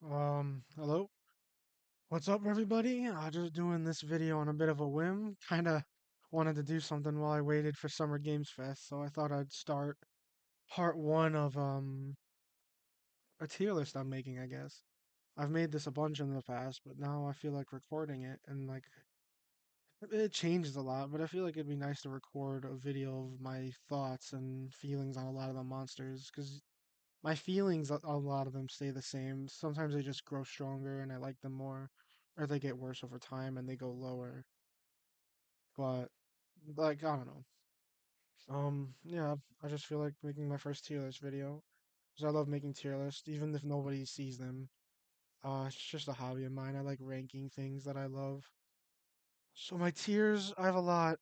Hello? What's up, everybody? Just doing this video on a bit of a whim. Kinda wanted to do something while I waited for Summer Games Fest, so I thought I'd start part one of, a tier list I'm making, I guess. I've made this a bunch in the past, but now I feel like recording it, and like, it changes a lot, but I feel like it'd be nice to record a video of my thoughts and feelings on a lot of the monsters, because my feelings, a lot of them stay the same. Sometimes they just grow stronger and I like them more, or they get worse over time and they go lower. But like I don't know. Yeah, I just feel like making my first tier list video because I love making tier lists, even if nobody sees them. It's just a hobby of mine. I like ranking things that I love. So my tiers, I have a lot.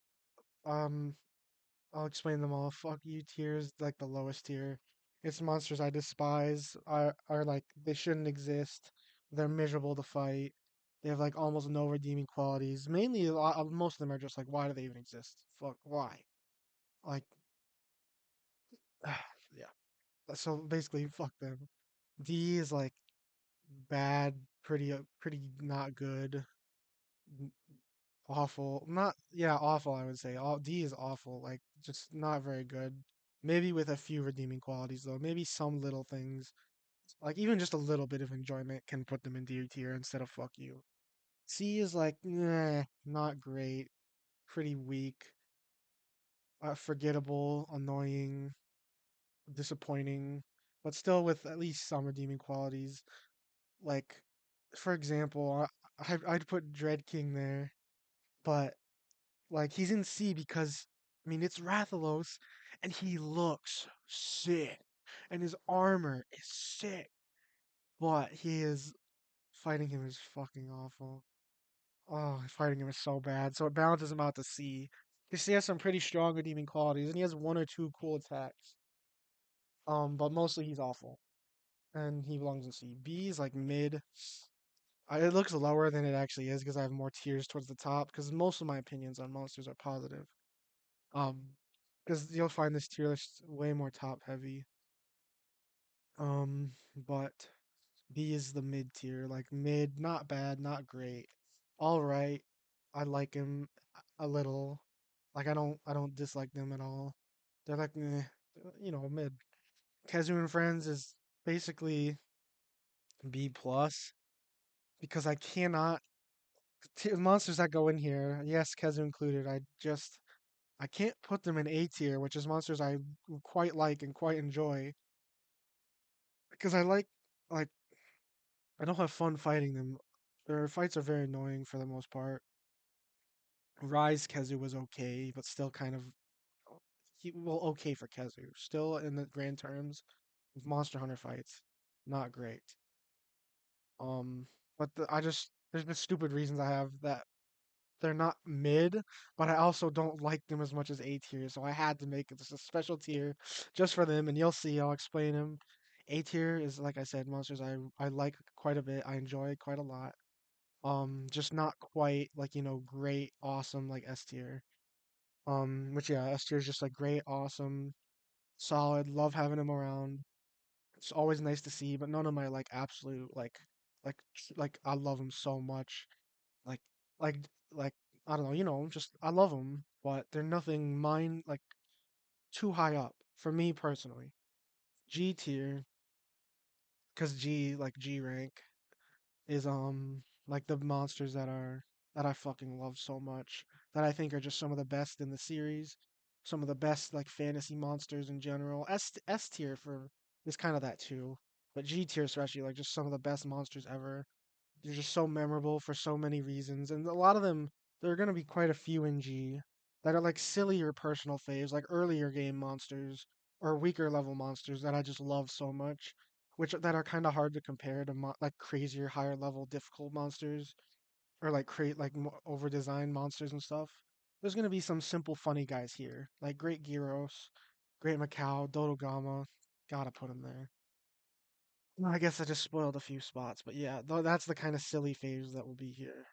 Um, I'll explain them all. Fuck you tiers, like the lowest tier. It's monsters I despise. Are like they shouldn't exist. They're miserable to fight. They have like almost no redeeming qualities. Mainly, most of them are just like, why do they even exist? Fuck, why? Like, yeah. So basically, fuck them. D is like bad, pretty not good, n- awful. Not yeah, awful. I would say. All D is awful. Like just not very good. Maybe with a few redeeming qualities though. Maybe some little things, like even just a little bit of enjoyment, can put them in D tier instead of fuck you. C is like, not great, pretty weak, forgettable, annoying, disappointing, but still with at least some redeeming qualities. Like, for example, I'd put Dread King there, but like he's in C because I mean it's Rathalos, and he looks sick, and his armor is sick, but he is fighting him is fucking awful. Oh, fighting him is so bad. So it balances him out to C. Because he has some pretty strong redeeming qualities, and he has one or two cool attacks. But mostly he's awful, and he belongs in C. B is like mid. It looks lower than it actually is because I have more tiers towards the top. Because most of my opinions on monsters are positive. Um, because you'll find this tier list way more top heavy. But B is the mid tier, like mid, not bad, not great. All right. I like him a little. Like I don't dislike them at all. They're like mid. Kazu and Friends is basically B plus because I cannot monsters that go in here, yes, Kazu included, I can't put them in A tier, which is monsters I quite like and quite enjoy because like I don't have fun fighting them. Their fights are very annoying for the most part. Rise Kezu was okay, but still kind of okay for Kezu. Still in the grand terms of Monster Hunter fights, not great. Um, but there's just stupid reasons I have that they're not mid, but I also don't like them as much as A tier, so I had to make this a special tier just for them, and you'll see. I'll explain them. A tier is like I said, monsters I like quite a bit. I enjoy quite a lot. Just not quite like great, awesome like S tier. Which yeah, S tier is just like great, awesome, solid. Love having him around. It's always nice to see, but none of my like absolute like I love him so much. Like like like I don't know, just I love them, but they're nothing mine like too high up for me personally. G tier, because G like G rank is like the monsters that I fucking love so much that I think are just some of the best in the series, some of the best like fantasy monsters in general. S tier for is kind of that too, but G tier especially like just some of the best monsters ever. They're just so memorable for so many reasons, and a lot of them there are gonna be quite a few in G that are like sillier personal faves, like earlier game monsters or weaker level monsters that I just love so much which that are kind of hard to compare to like crazier higher level difficult monsters or like create like over designed monsters and stuff. There's gonna be some simple funny guys here, like Great Gyros, Great Macau, Dodogama. Gotta put him there. Well, I guess I just spoiled a few spots, but yeah, that's the kind of silly faves that will be here,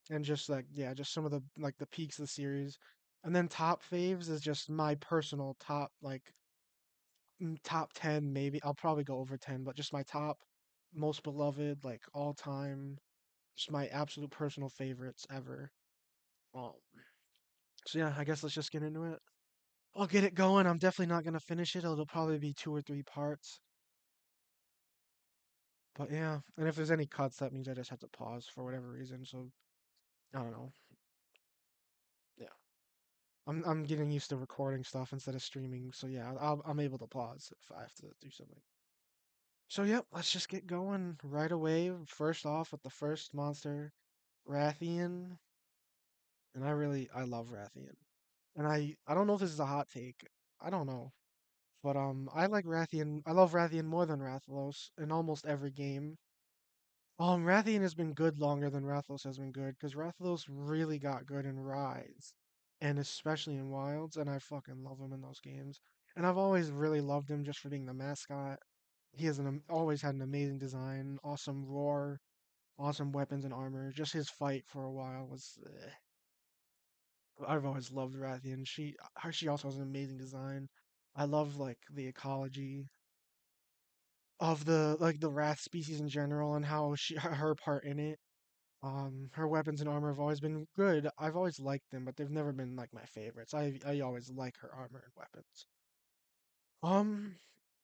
and just like yeah, just some of the like the peaks of the series, and then top faves is just my personal top like top 10 maybe. I'll probably go over 10, but just my top. most beloved, like all time, just my absolute personal favorites ever. Um, so yeah, I guess let's just get into it. I'll get it going. I'm definitely not gonna finish it. It'll probably be two or three parts. But yeah, and if there's any cuts, that means I just have to pause for whatever reason. So I don't know. Yeah, I'm getting used to recording stuff instead of streaming. So yeah, I'm able to pause if I have to do something. So yep, let's just get going right away. First off with the first monster, Rathian, and I love Rathian. And I don't know if this is a hot take. I don't know. But I like Rathian. I love Rathian more than Rathalos in almost every game. Rathian has been good longer than Rathalos has been good because Rathalos really got good in Rise and especially in Wilds, and I fucking love him in those games. And I've always really loved him just for being the mascot. He has always had an amazing design, awesome roar, awesome weapons and armor. Just his fight for a while was. I've always loved Rathian. She also has an amazing design. I love like the ecology of the Wrath species in general and how her part in it. Her weapons and armor have always been good. I've always liked them, but they've never been like my favorites. I always like her armor and weapons. Um,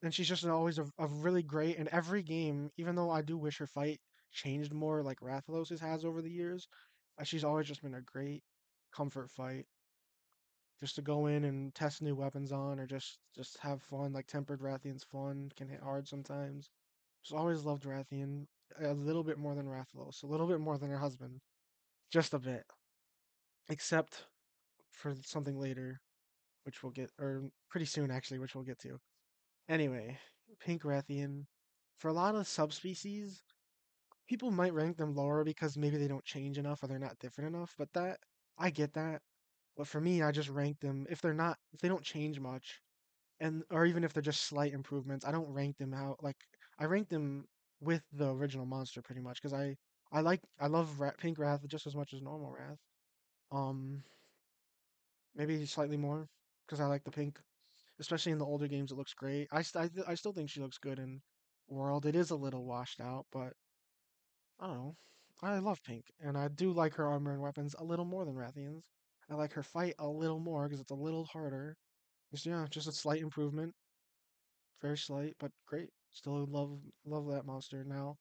and she's just always a really great in every game. Even though I do wish her fight changed more, like Rathalos has over the years, she's always just been a great comfort fight. Just to go in and test new weapons on, or just have fun. Like Tempered Rathian's fun, can hit hard sometimes. Just always loved Rathian a little bit more than Rathalos, a little bit more than her husband, just a bit, except for something later, which we'll get, or pretty soon actually, which we'll get to. Anyway, Pink Rathian. For a lot of subspecies, people might rank them lower because maybe they don't change enough or they're not different enough, but that I get that. But for me, I just rank them if they don't change much, and or even if they're just slight improvements, I don't rank them out like I rank them with the original monster pretty much because I love Pink Wrath just as much as normal Wrath. Um, maybe slightly more because I like the pink, especially in the older games. It looks great. I still think she looks good in World. It is a little washed out, but I don't know. I love pink, and I do like her armor and weapons a little more than Rathian's. I like her fight a little more because it's a little harder. Just yeah, just a slight improvement. Very slight, but great. Still love that monster now.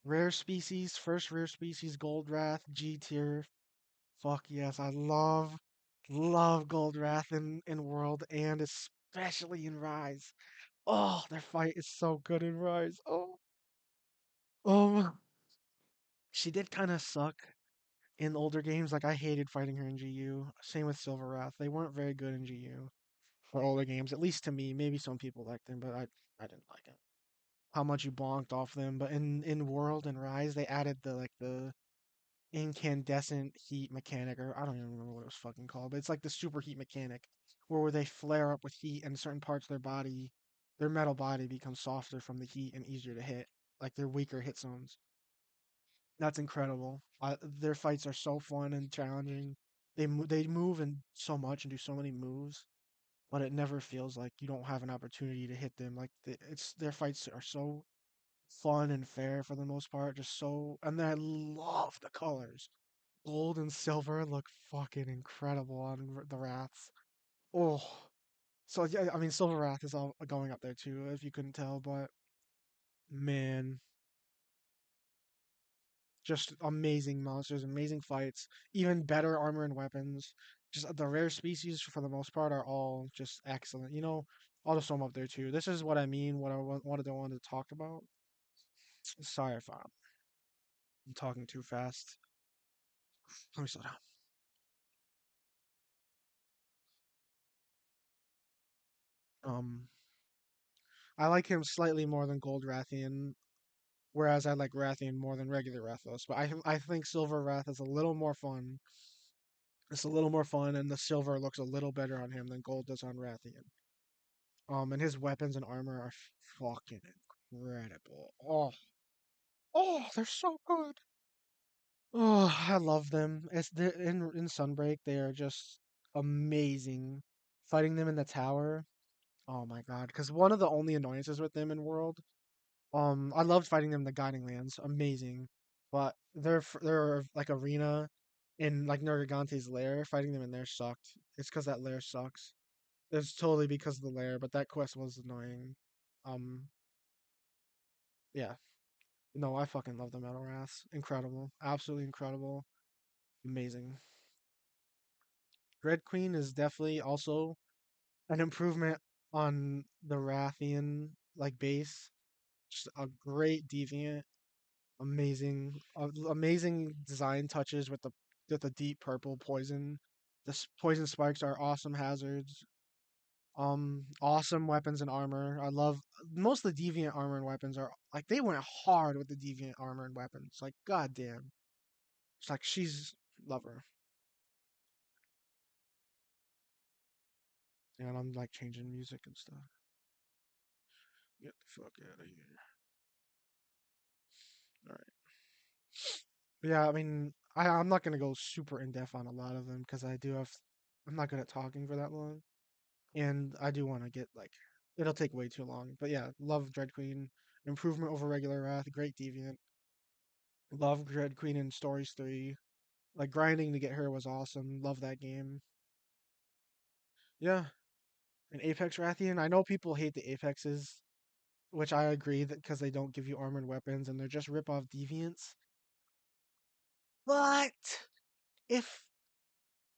Rare species, first rare species, Goldrath, G tier. Fuck yes, I love Goldrath in World and especially in Rise. Oh, their fight is so good in Rise. Oh, she did kind of suck in older games. Like I hated fighting her in GU. Same with Silver Wrath. They weren't very good in GU for older games, at least to me. Maybe some people liked them, but I didn't like it. How much you bonked off them. But in World and Rise, they added the incandescent heat mechanic, or I don't even remember what it was fucking called, but it's like the super heat mechanic, where they flare up with heat and certain parts of their body, their metal body becomes softer from the heat and easier to hit, like their weaker hit zones. That's incredible. Their fights are so fun and challenging. They move and so much and do so many moves, but it never feels like you don't have an opportunity to hit them. Like it's their fights are so fun and fair for the most part. Just so, and I love the colors. Gold and silver look fucking incredible on the Wraths. Oh, so yeah, I mean, Silver Wrath is all going up there too, if you couldn't tell. But man, just amazing monsters, amazing fights, even better armor and weapons. Just the rare species for the most part are all just excellent. I'll just throw them up there too. This is what I mean. What I wanted to talk about. Sorry if I'm talking too fast. Let me slow down. Um, I like him slightly more than Gold Rathian, whereas I like Rathian more than regular Rathos. But I think Silver Wrath is a little more fun. It's a little more fun, and the silver looks a little better on him than gold does on Rathian. And his weapons and armor are fucking incredible. They're so good. Oh, I love them. In Sunbreak, they are just amazing. Fighting them in the tower. Oh my god! Because one of the only annoyances with them in World I loved fighting them in the Guiding Lands, amazing. But their like arena in like Nergigante's lair, fighting them in there sucked. It's because that lair sucks. It's totally because of the lair, but that quest was annoying. Um, yeah. No, I fucking love the Metal Wraths. Incredible. Absolutely incredible. Amazing. Dread Queen is definitely also an improvement on the Rathian like base. Just a great deviant. Amazing, amazing design touches with the deep purple poison. The poison spikes are awesome hazards. Awesome weapons and armor. I love most of the deviant armor and weapons are like they went hard with the deviant armor and weapons. Like goddamn, it's like she's love her. And I'm like changing music and stuff. Get the fuck out of here. All right. But yeah, I mean, I'm not gonna go super in depth on a lot of them because I do have. I'm not good at talking for that long. And I do want to get like it'll take way too long. But yeah, love Dread Queen. Improvement over regular Wrath, great deviant. Love Dread Queen in Stories 3. Like grinding to get her was awesome. Love that game. Yeah. And Apex Rathian, I know people hate the Apexes, which I agree that because they don't give you armored weapons and they're just rip off deviants. But if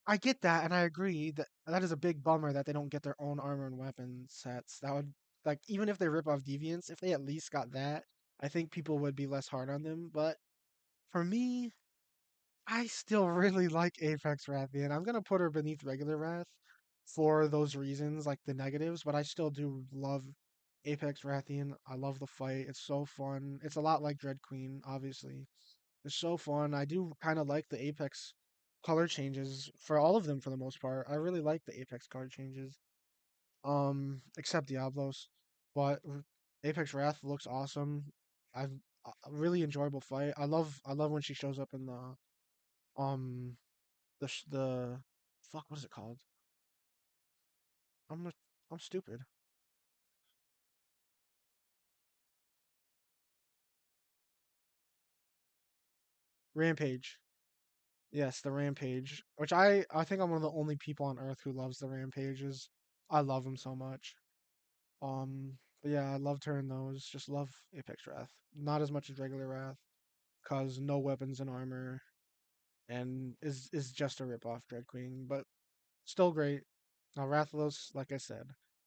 I get that and I agree that that is a big bummer that they don't get their own armor and weapon sets. That would like even if they rip off deviants, if they at least got that, I think people would be less hard on them. But for me, I still really like Apex Rathian. I'm gonna put her beneath regular Wrath for those reasons, like the negatives, but I still do love Apex Rathian. I love the fight. It's so fun. It's a lot like Dread Queen, obviously. It's so fun. I do kind of like the Apex color changes for all of them for the most part. I really like the Apex color changes. Except Diablos, but Apex Wrath looks awesome. I've a really enjoyable fight. I love when she shows up in um the fuck what is it called? I'm not, I'm stupid. Rampage. Yes, the Rampage, which I think I'm one of the only people on Earth who loves the Rampages. I love them so much. But yeah, I loved her in those. Just love Apex Wrath. Not as much as regular Wrath, cause no weapons and armor, and is just a rip off Dread Queen, but still great. Now Rathalos, like I said,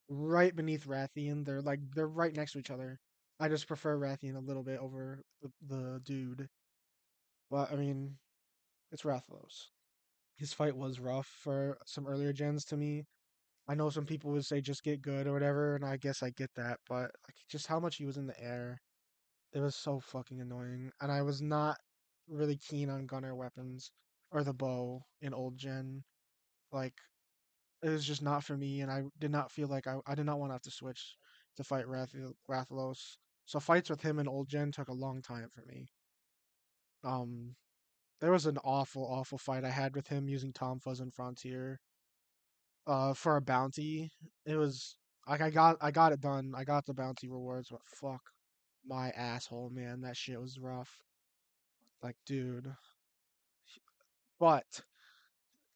right beneath Rathian. They're right next to each other. I just prefer Rathian a little bit over the dude. But I mean, it's Rathalos. His fight was rough for some earlier gens to me. I know some people would say just get good or whatever, and I guess I get that, but like just how much he was in the air, it was so fucking annoying. And I was not really keen on gunner weapons or the bow in old gen. Like it was just not for me, and I did not feel like I did not want to have to switch to fight Rathalos. So fights with him in old gen took a long time for me. Um, there was an awful fight I had with him using Tom Fuzz and Frontier. For a bounty. It was like I got it done. I got the bounty rewards, but fuck my asshole, man. That shit was rough. Like, dude. But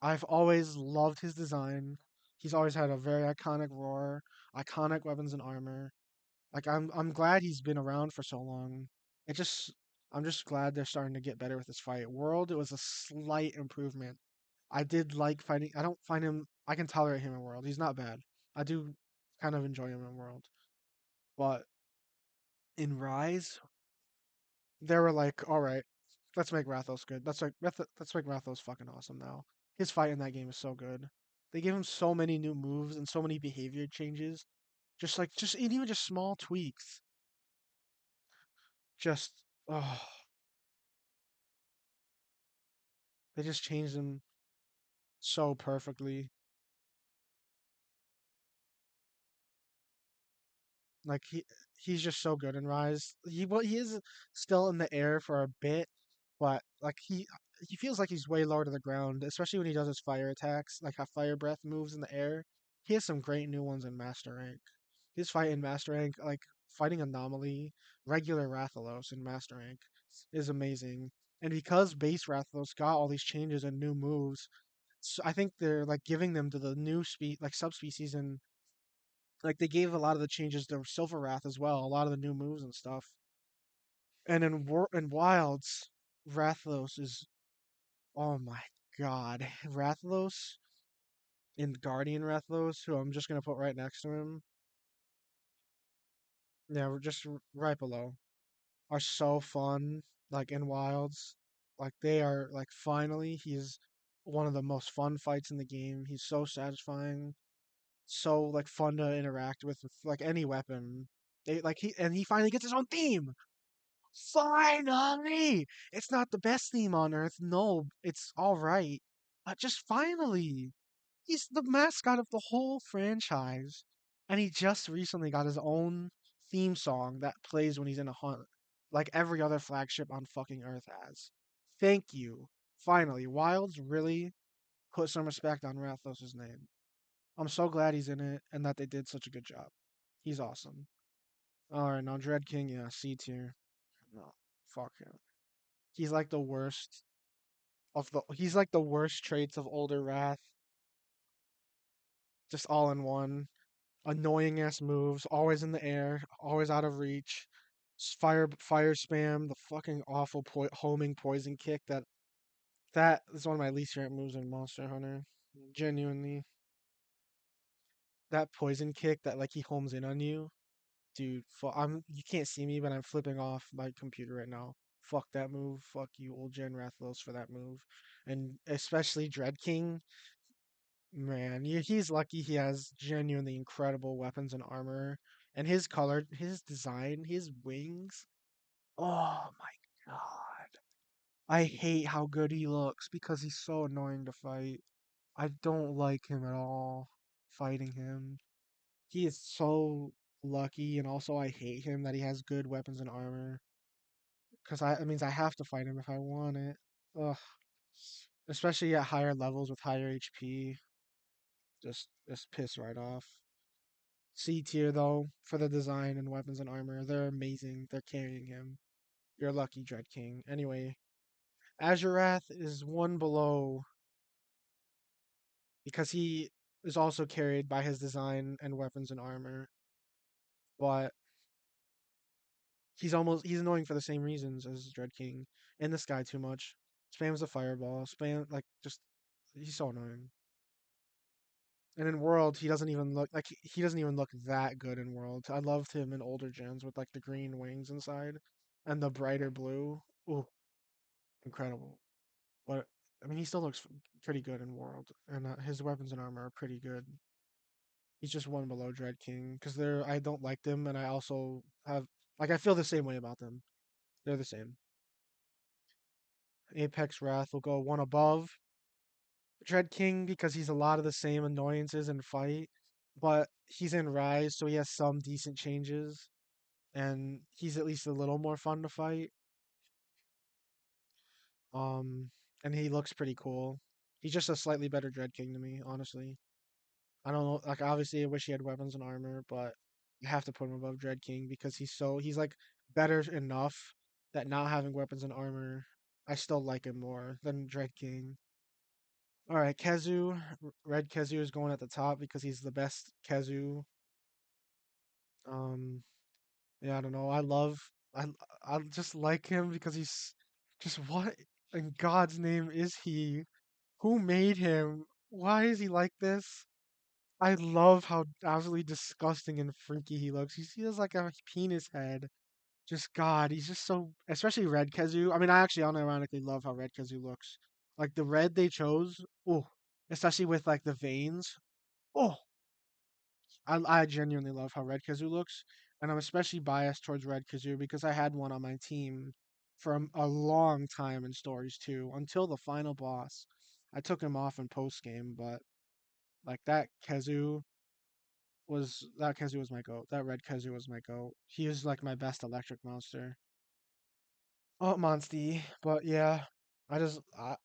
I've always loved his design. He's always had a very iconic roar, iconic weapons and armor. Like I'm glad he's been around for so long. It just I'm just glad they're starting to get better with this fight. World, it was a slight improvement. I did like fighting. I don't find him. I can tolerate him in World. He's not bad. I do kind of enjoy him in World. But in Rise, they were like, all right, let's make Rathos good. Let's make Rathos fucking awesome now. His fight in that game is so good. They gave him so many new moves and so many behavior changes. Just and even just small tweaks. Just oh, they just changed him so perfectly. Like he's just so good in Rise. He is still in the air for a bit, but like he feels like he's way lower to the ground, especially when he does his fire attacks, like how fire breath moves in the air. He has some great new ones in Master Rank. His fight in Master Rank, like fighting Anomaly, regular Rathalos, and Master Rank is amazing. And because base Rathalos got all these changes and new moves, so I think they're like giving them to the new like subspecies, and like they gave a lot of the changes to Silver Wrath as well, a lot of the new moves and stuff. And in Wilds, Rathalos is, oh my god, Rathalos and Guardian Rathalos, who I'm just gonna put right next to him. Yeah, we're just right below. Are so fun, like in Wilds. Like they are like finally he's one of the most fun fights in the game. He's so satisfying, so like fun to interact with like any weapon. He finally gets his own theme. Finally! It's not the best theme on earth. No, it's all right. But just finally. He's the mascot of the whole franchise. And he just recently got his own theme song that plays when he's in a hunt, like every other flagship on fucking Earth has. Thank you. Finally, Wilds really put some respect on Rathos' name. I'm so glad he's in it and that they did such a good job. He's awesome. Alright, now Dread King, yeah, C tier. No, fuck him. He's like the worst he's like the worst traits of older Wrath, just all in one. Annoying ass moves, always in the air, always out of reach. Fire spam, the fucking awful homing poison kick that is one of my least favorite moves in Monster Hunter. Genuinely, that poison kick that like he homes in on you, dude. I'm you can't see me, but I'm flipping off my computer right now. Fuck that move. Fuck you, old Gen Rathalos, for that move, and especially Dread King. Man, he's lucky he has genuinely incredible weapons and armor. And his color, his design, his wings. Oh my god. I hate how good he looks because he's so annoying to fight. I don't like him at all fighting him. He is so lucky, and also I hate him that he has good weapons and armor. Because it means I have to fight him if I want it. Ugh. Especially at higher levels with higher HP. Just piss right off. C tier though for the design and weapons and armor. They're amazing. They're carrying him. You're lucky, Dread King. Anyway, Azurath is one below because he is also carried by his design and weapons and armor, but he's annoying for the same reasons as Dread King. In the sky too much. Spams the fireball. Spam like just he's so annoying. And in World, he doesn't even look like he doesn't even look that good in World. I loved him in older gens with like the green wings inside and the brighter blue. Ooh, incredible. But I mean, he still looks pretty good in World, and his weapons and armor are pretty good. He's just one below Dread King because I don't like them, and I also have like I feel the same way about them. They're the same. Apex Wrath will go one above Dread King because he's a lot of the same annoyances in fight, but he's in Rise, so he has some decent changes, and he's at least a little more fun to fight. Um, and he looks pretty cool. He's just a slightly better Dread King to me, honestly. I don't know, like obviously I wish he had weapons and armor, but you have to put him above Dread King because he's like better enough that not having weapons and armor, I still like him more than Dread King. All right, Kezu, Red Kezu is going at the top because he's the best Kezu. Um, yeah, I don't know. I I just like him because he's just what in God's name is he? Who made him? Why is he like this? I love how absolutely disgusting and freaky he looks. He has like a penis head. Just God, he's just so. Especially Red Kezu. I mean, I actually unironically love how Red Kezu looks. Like the red they chose. Oh, especially with like the veins. Oh, I genuinely love how Red Kazoo looks, and I'm especially biased towards Red Kazoo because I had one on my team for a long time in Stories 2 until the final boss. I took him off in post game, but like that Kazoo was my goat. That Red Kazoo was my goat. He is like my best electric monster. Oh, Monsty, but yeah,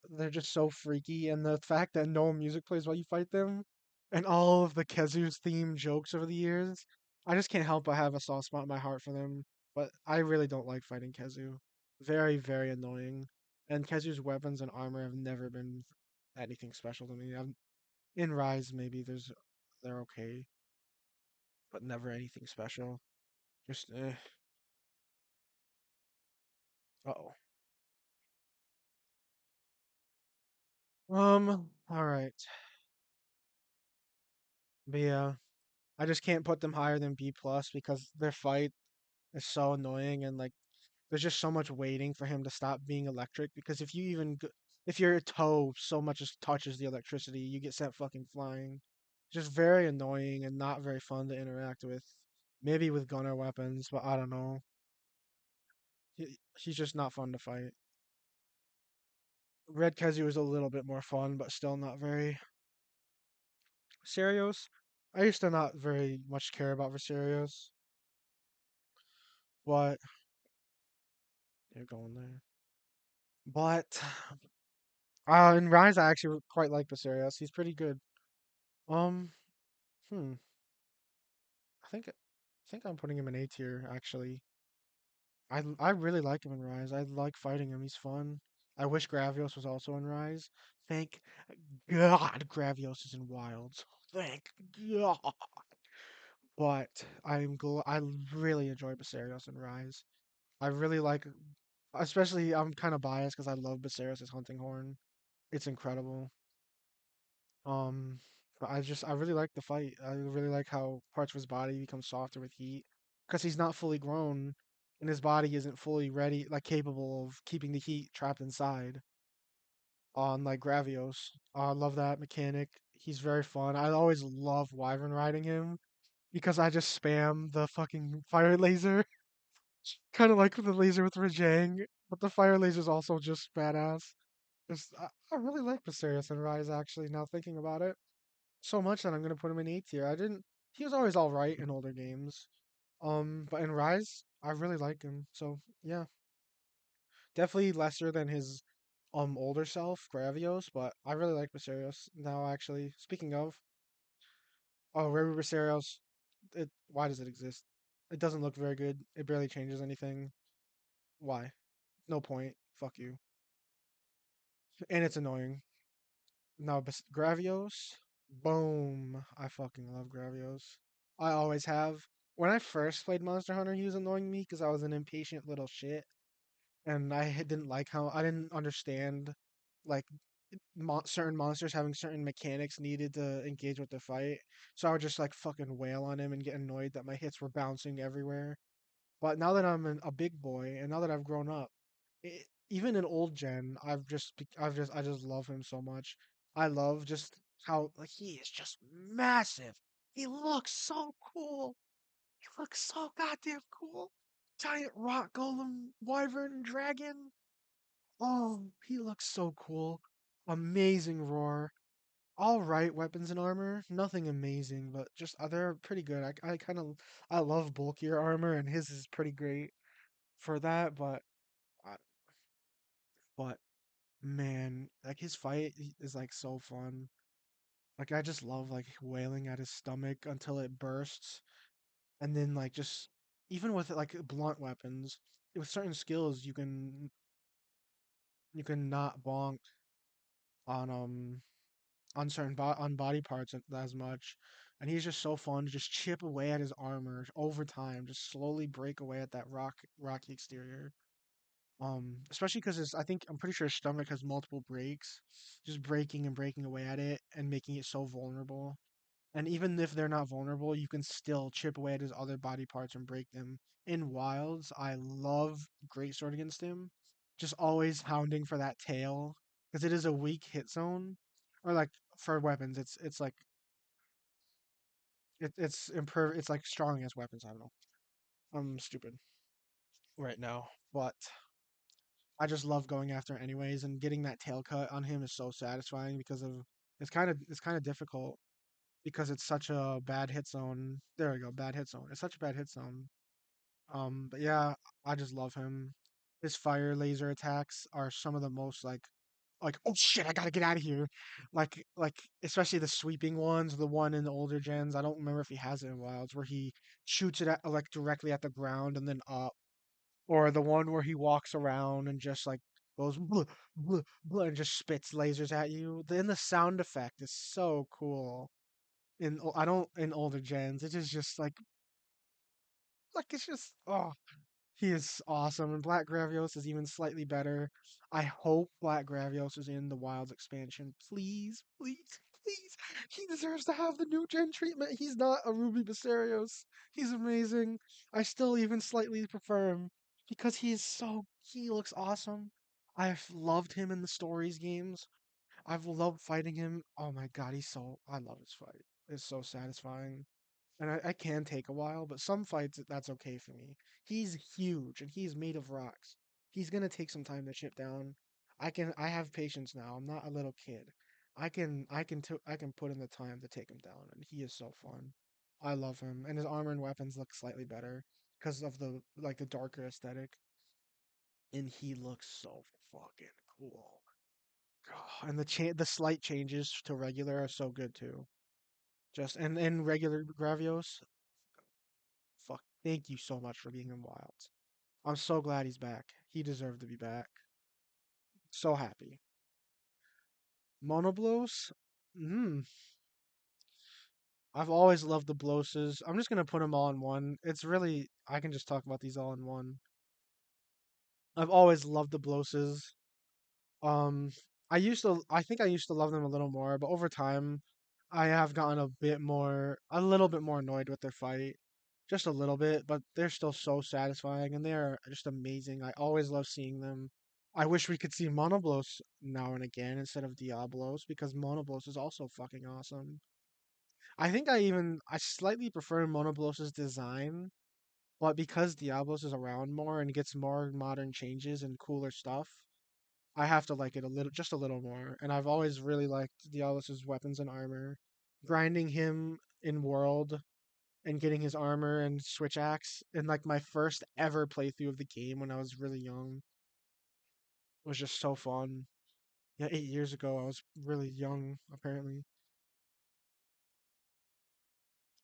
they're just so freaky, and the fact that no music plays while you fight them, and all of the Kazoo's theme jokes over the years. I just can't help but have a soft spot in my heart for them. But I really don't like fighting Kezu. Very, very annoying. And Kezu's weapons and armor have never been anything special to me. In Rise, maybe they're okay, but never anything special. Just uh-oh. All right. But yeah, I just can't put them higher than B plus because their fight is so annoying and like there's just so much waiting for him to stop being electric because if your toe so much as touches the electricity, you get sent fucking flying. Just very annoying and not very fun to interact with. Maybe with gunner weapons, but I don't know. He's just not fun to fight. Red Kezu is a little bit more fun, but still not very. Viserios, I used to not very much care about Viserios, but you're going there. But in Rise, I actually quite like Viserios. He's pretty good. Um, hmm. I think I'm putting him in A tier actually. I really like him in Rise. I like fighting him. He's fun. I wish Gravios was also in Rise. Thank God Gravios is in Wilds. Thank God. But I really enjoy Basarios in Rise. I really like, especially I'm kind of biased because I love Basarios' hunting horn. It's incredible. Um, but I really like the fight. I really like how parts of his body become softer with heat because he's not fully grown and his body isn't fully ready, like capable of keeping the heat trapped inside. On like Gravios, I love that mechanic. He's very fun. I always love Wyvern riding him because I just spam the fucking fire laser, kind of like the laser with Rajang, but the fire laser is also just badass. I really like Viserius and Rise actually. Now thinking about it. So much that I'm gonna put him in A tier. I didn't. He was always all right in older games. But in Rise, I really like him. So yeah, definitely lesser than his older self, Gravios. But I really like Viserios now. Actually, speaking of, oh, Rary Viserios. Why does it exist? It doesn't look very good. It barely changes anything. Why? No point. Fuck you. And it's annoying. No, but Gravios. Boom. I fucking love Gravios. I always have. When I first played Monster Hunter, he was annoying me because I was an impatient little shit, and didn't like how I didn't understand like certain monsters having certain mechanics needed to engage with the fight. So I would just like fucking wail on him and get annoyed that my hits were bouncing everywhere. But now that a big boy, and now that I've grown up, even in old gen, I just love him so much. I love just how like he is just massive. He looks so cool. He looks so goddamn cool. Giant rock golem, wyvern, dragon. Oh, he looks so cool. Amazing roar. All right, weapons and armor. Nothing amazing, but just they're pretty good. I love bulkier armor, and his is pretty great for that. Uh, but man, like his is like so fun. Like I just love like wailing at his stomach until it bursts, and then like just even with like blunt weapons, with certain skills you can not bonk on on body parts as much, and he's just so fun to just chip away at his armor over time, just slowly break away at that rocky exterior. Especially because I'm pretty sure his stomach has multiple breaks, just breaking and breaking away at it and making it so vulnerable. And even if they're not vulnerable, you can still chip away at his other body parts and break them. In Wilds, I love Greatsword against him. Just always hounding for that tail. Because it is a weak hit zone. Or like for weapons, it's like it's like strong against weapons, I don't know. I'm stupid right now. But I just love going after it anyways, and getting that tail cut on him is so satisfying because of it's kind of difficult because it's such a bad hit zone. There we go, bad hit zone. It's such a bad hit zone. But yeah, I just love him. His fire laser attacks are some of the most like like, oh shit, I gotta get out of here. Like especially the sweeping ones, the one in the older gens. I don't remember if he has it in Wilds where he shoots it at like directly at the ground and then up, or the one where he walks around and just like goes blah, blah, blah, and just spits lasers at you. Then the sound effect is so cool. I don't in older gens. It is just like it's just oh he is awesome, and Black Gravios is even slightly better. I hope Black Gravios is in the Wilds expansion. Please, please, please. He deserves to have the new gen treatment. He's not a Ruby Mysterios. He's amazing. I still even slightly prefer him because he looks awesome. I've loved him in the stories games. I've loved fighting him. Oh my god, I love his fight. It's so satisfying. And I can take a while, but some fights that's okay for me. He's huge and he's made of rocks. He's gonna take some time to chip down. I have patience now. I'm not a little kid. I can put in the time to take him down, and he is so fun. I love him, and his armor and weapons look slightly better because of the darker aesthetic, and he looks so fucking cool. And the slight changes to regular are so good too. Just and regular Gravios, fuck, thank you so much for being in Wilds. I'm so glad he's back. He deserved to be back. So happy. Monoblos? Hmm. I've always loved the Bloses. I'm just gonna put them all in one. It's really I can just talk about these all in one. I've always loved the Bloses. Um, I think I used to love them a little more, but over time, I have gotten a little bit more annoyed with their fight. Just a little bit, but they're still so satisfying and they're just amazing. I always love seeing them. I wish we could see Monoblos now and again instead of Diablos because Monoblos is also fucking awesome. I slightly prefer Monoblos' design, but because Diablos is around more and gets more modern changes and cooler stuff, I have to like it just a little more. And I've always really liked Diablos' weapons and armor. Grinding him in World and getting his armor and switch axe in like my first ever playthrough of the game when I was really young was just so fun. Yeah, 8 years ago I was really young apparently.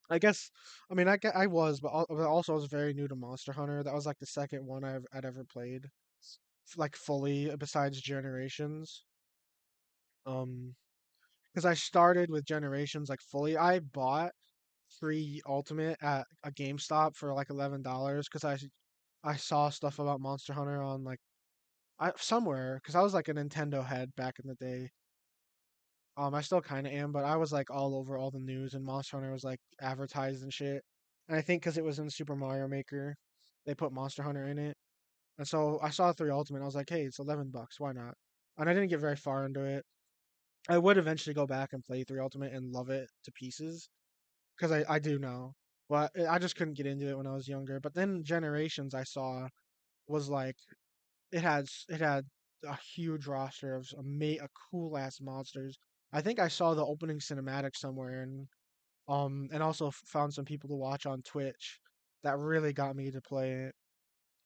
I guess I mean I was, but also I was very new to Monster Hunter. That was like the second one I'd ever played, like fully besides Generations. Um, because I started with Generations like fully. I bought free Ultimate at a GameStop for like $11 because I saw stuff about Monster Hunter on like I somewhere because I was like a Nintendo head back in the day. I still kind of am, but I was like all over all the news, and Monster Hunter was like advertised and shit. And I think because it was in Super Mario Maker, they put Monster Hunter in it. And so I saw 3 Ultimate. I was like, hey, it's $11. Why not? And I didn't get very far into it. I would eventually go back and play 3 Ultimate and love it to pieces because I do now. But I just couldn't get into it when I was younger. But then Generations I saw was like it had a huge roster of a cool ass monsters. I think I saw the opening cinematic somewhere and also found some people to watch on Twitch that really got me to play it.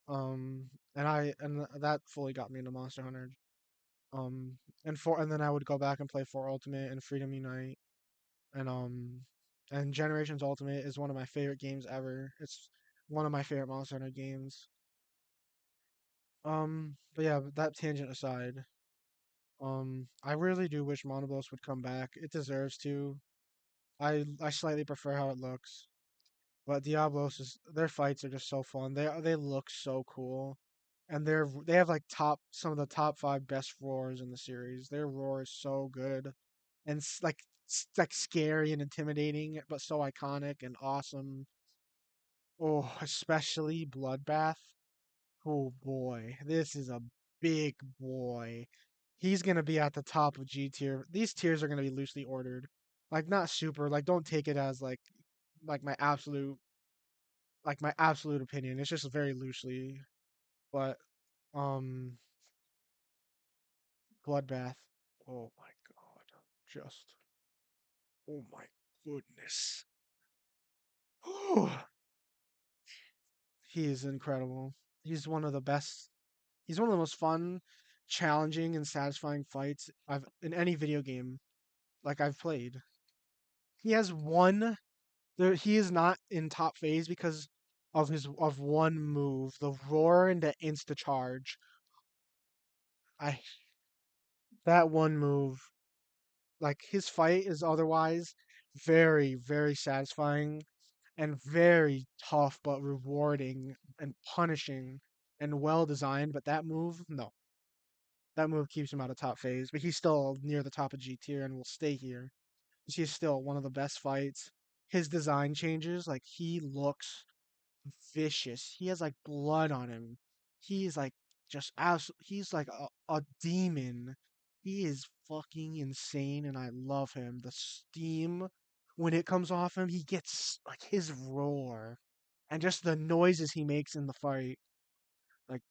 And that fully got me into Monster Hunter. Um and then I would go back and play 4 Ultimate and Freedom Unite and Generations Ultimate is one of my favorite games ever. It's one of my favorite Monster Hunter games. But yeah, that tangent aside, I really do wish Monoblos would come back. It deserves to. I slightly prefer how it looks, but their fights are just so fun. They look so cool, and they have like some of the top 5 best roars in the series. Their roar is so good and like scary and intimidating, but so iconic and awesome. Oh, especially Bloodbath. Oh boy, this is a big boy. He's gonna be at the top of G tier. These tiers are gonna be loosely ordered. Like not super, like don't take it as like my absolute opinion. It's just very loosely. But um Bloodbath. Oh my god. Just oh my goodness. He is incredible. He's one of the best. He's one of the most fun. challenging and satisfying fights I've in any video game like I've played. He has one there he is not in top phase because of one move, the roar and the insta charge. I That one move, like his fight is otherwise very, very satisfying and very tough but rewarding and punishing and well designed, but that move, no. That move keeps him out of top phase, but he's still near the top of G tier and will stay here. He's still one of the best fights. His design changes, like he looks vicious. He has like blood on him. He's like he's like a demon. He is fucking insane and I love him. The steam when it comes off him, he gets like his roar and just the noises he makes in the fight. Like,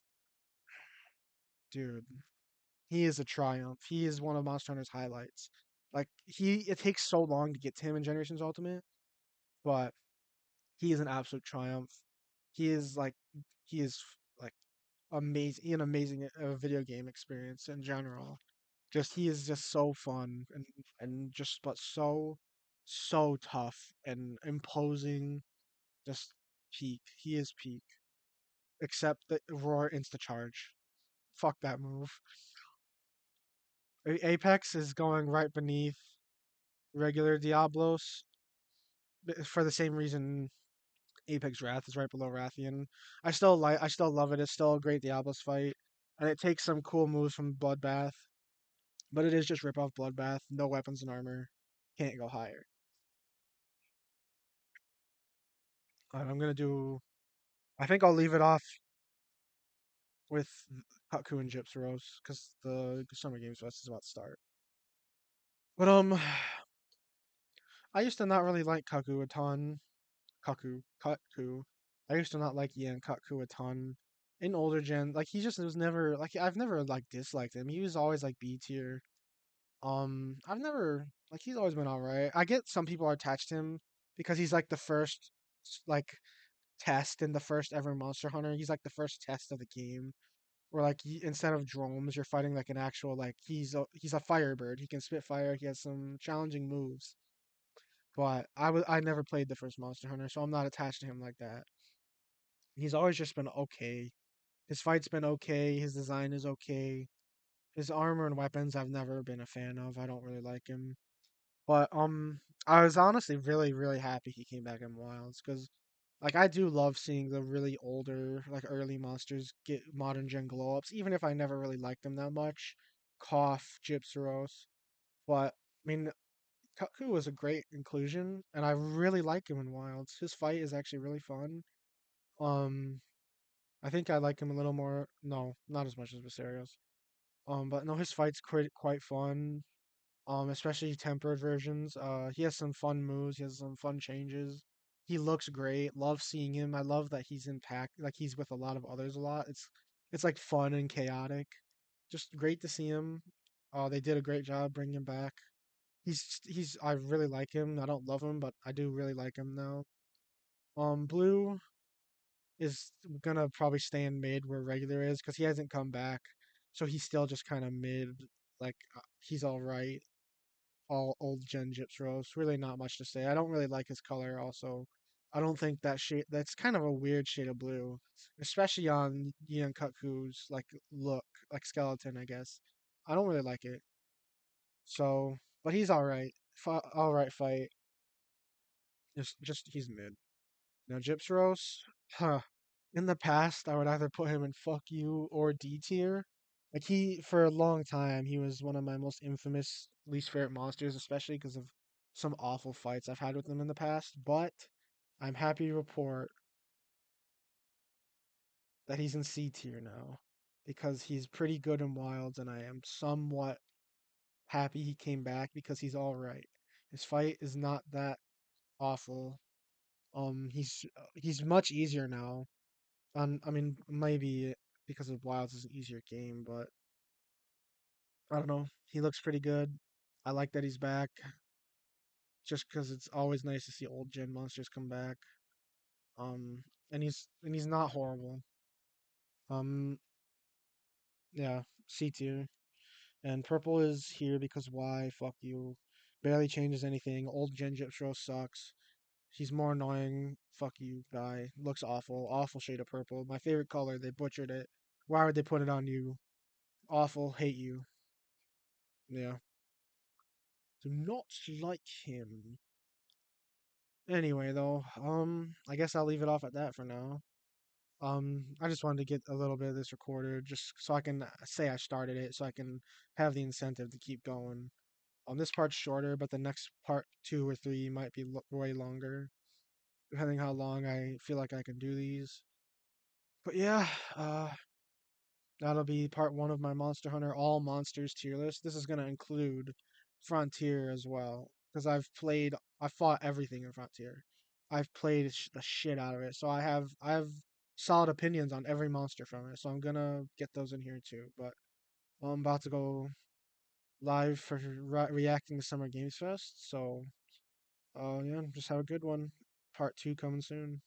dude, he is a triumph. He is one of Monster Hunter's highlights. Like it takes so long to get to him in Generations Ultimate, but he is an absolute triumph. He is like he is like amazing, an amazing video game experience in general. Just he is just so fun and just but so tough and imposing. Just peak. He is peak. Except the roar insta charge. Fuck that move. Apex is going right beneath regular Diablos for the same reason Apex Wrath is right below Rathian. I still love it. It's still a great Diablos fight, and it takes some cool moves from Bloodbath, but it is just rip off Bloodbath. No weapons and armor, can't go higher. I'm gonna do. I think I'll leave it off with Haku and Gypsaros because the Summer Games Fest is about to start. But I used to not really like Kaku a ton. Kaku. I used to not like Yan Kaku a ton. In older gen, like he just was never like I've never like disliked him. He was always like B tier. I've never like he's always been alright. I get some people are attached to him because he's like the first like test in the first ever Monster Hunter. He's like the first test of the game. Where like instead of drones, you're fighting like an actual like he's a firebird. He can spit fire. He has some challenging moves. But I never played the first Monster Hunter, so I'm not attached to him like that. He's always just been okay. His fight's been okay. His design is okay. His armor and weapons I've never been a fan of. I don't really like him. But I was honestly really really happy he came back in Wilds because like I do love seeing the really older like early monsters get modern gen glow ups, even if I never really liked them that much. Cough, Gypsaros, but I mean Kaku was a great inclusion, and I really like him in Wilds. His fight is actually really fun. Um, I think I like him a little more. No, not as much as Viserios. But no, his fight's quite fun. Especially tempered versions. He has some fun moves. He has some fun changes. He looks great. Love seeing him. I love that he's in pack. Like he's with a lot of others a lot. It's like fun and chaotic. Just great to see him. They did a great job bringing him back. He's I really like him. I don't love him, but I do really like him now. Blue is gonna probably stay in mid where regular is because he hasn't come back, so he's still just kind of mid. Like he's all right. All old gen Gyps Rose. Really not much to say. I don't really like his color. Also, I don't think that shade. That's kind of a weird shade of blue, especially on Yan Kutku's like look, like skeleton. I guess I don't really like it. So, but he's all right. All right fight. Just he's mid. Now Gypsros, huh. In the past, I would either put him in fuck you or D tier. Like for a long time, he was one of my most infamous, least favorite monsters, especially because of some awful fights I've had with him in the past. But I'm happy to report that he's in C tier now because he's pretty good in Wilds, and I am somewhat happy he came back because he's all right. His fight is not that awful. He's much easier now. I mean, maybe because of Wilds is an easier game, but I don't know. He looks pretty good. I like that he's back, just because it's always nice to see old gen monsters come back. Um, and he's not horrible. Um, yeah. C tier. And purple is here because why? Fuck you. Barely changes anything. Old Gen Gyptro sucks. He's more annoying. Fuck you, guy. Looks awful. Awful shade of purple. My favorite color. They butchered it. Why would they put it on you? Awful. Hate you. Yeah. Do not like him. Anyway, though, I guess I'll leave it off at that for now. I just wanted to get a little bit of this recorded just so I can say I started it, so I can have the incentive to keep going. This part's shorter, but the next part, 2 or 3, might be way longer, depending how long I feel like I can do these. But yeah, that'll be part 1 of my Monster Hunter All Monsters tier list. This is gonna include Frontier as well, because I fought everything in Frontier. I've played the shit out of it, so I have solid opinions on every monster from it. So I'm gonna get those in here too. But I'm about to go live for reacting to Summer Games Fest. So, yeah, just have a good one. Part 2 coming soon.